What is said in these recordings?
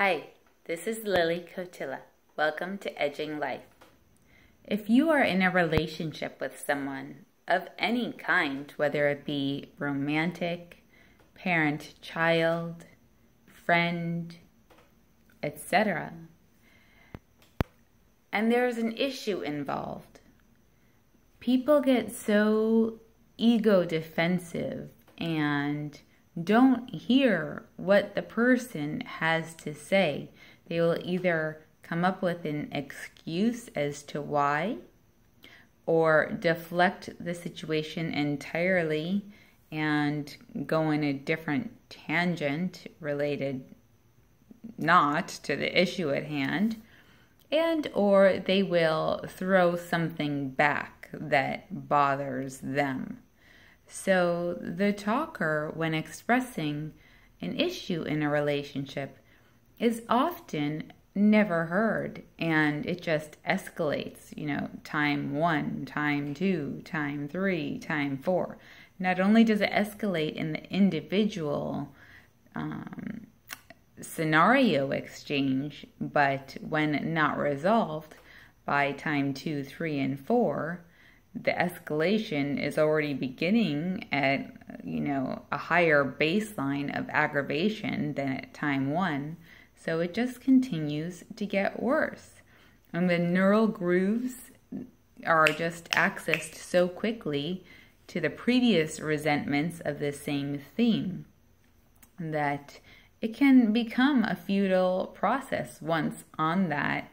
Hi, this is Lily Cotilla. Welcome to Edging Life. If you are in a relationship with someone of any kind, whether it be romantic, parent-child, friend, etc., and there is an issue involved, people get so ego defensive and don't hear what the person has to say. They will either come up with an excuse as to why, or deflect the situation entirely and go in a different tangent related not to the issue at hand, and or they will throw something back that bothers them. So the talker, when expressing an issue in a relationship, is often never heard, and it just escalates, time 1, time 2, time 3, time 4. Not only does it escalate in the individual scenario exchange, but when not resolved by time 2, 3, and 4, the escalation is already beginning at, a higher baseline of aggravation than at time 1. So it just continues to get worse. And the neural grooves are just accessed so quickly to the previous resentments of the same theme that it can become a futile process once on that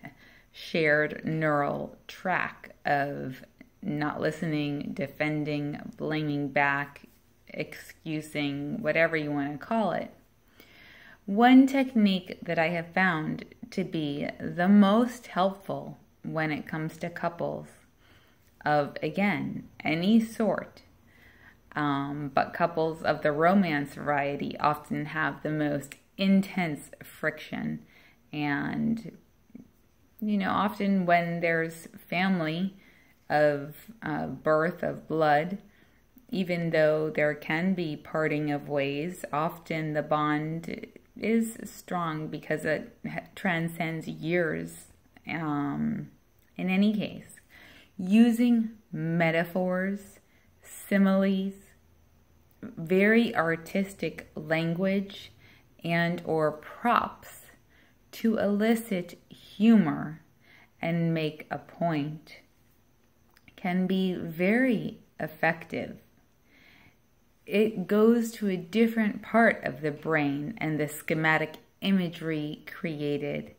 shared neural track of not listening, defending, blaming back, excusing, whatever you want to call it. One technique that I have found to be the most helpful when it comes to couples of, again, any sort, but couples of the romance variety often have the most intense friction. And, often when there's family of birth, of blood, even though there can be parting of ways, often the bond is strong because it transcends years. In any case, using metaphors, similes, very artistic language, and or props to elicit humor and make a point can be very effective. It goes to a different part of the brain and the schematic imagery created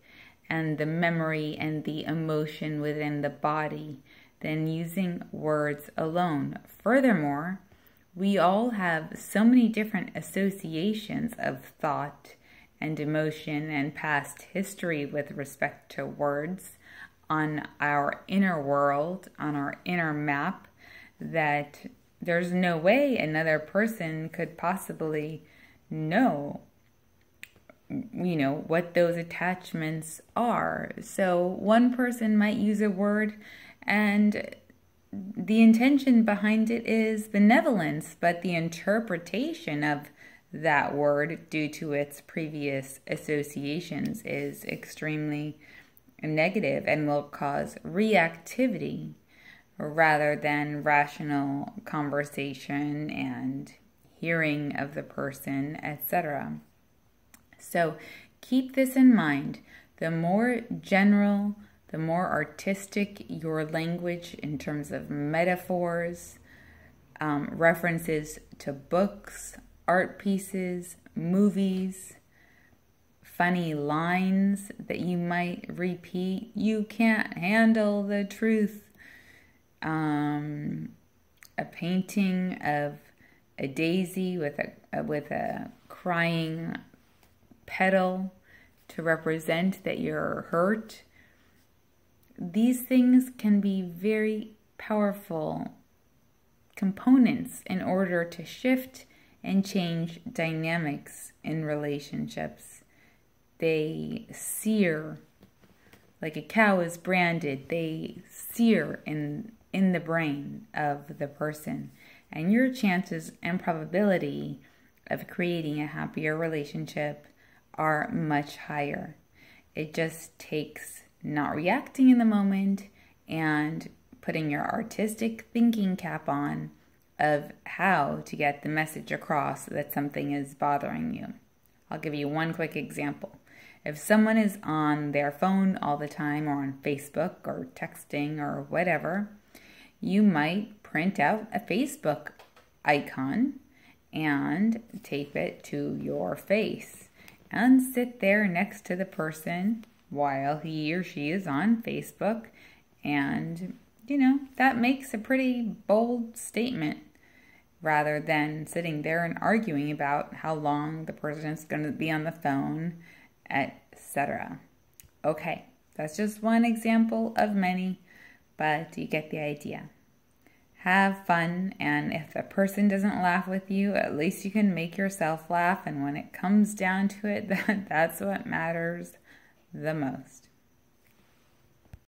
and the memory and the emotion within the body than using words alone. Furthermore, we all have so many different associations of thought and emotion and past history with respect to words on our inner world, on our inner map, that there's no way another person could possibly know, what those attachments are. So one person might use a word and the intention behind it is benevolence, but the interpretation of that word due to its previous associations is extremely negative and will cause reactivity rather than rational conversation and hearing of the person, etc. So keep this in mind. The more general, the more artistic your language in terms of metaphors, references to books, art pieces, movies, funny lines that you might repeat. You can't handle the truth. A painting of a daisy with a crying petal to represent that you're hurt. These things can be very powerful components in order to shift and change dynamics in relationships. They sear, like a cow is branded, they sear in the brain of the person. And your chances and probability of creating a happier relationship are much higher. It just takes not reacting in the moment and putting your artistic thinking cap on of how to get the message across that something is bothering you. I'll give you one quick example. If someone is on their phone all the time or on Facebook or texting or whatever, you might print out a Facebook icon and tape it to your face and sit there next to the person while he or she is on Facebook. And, that makes a pretty bold statement rather than sitting there and arguing about how long the person is going to be on the phone, etc. Okay, that's just one example of many, but you get the idea. Have fun, and if a person doesn't laugh with you, at least you can make yourself laugh, and when it comes down to it, that's what matters the most.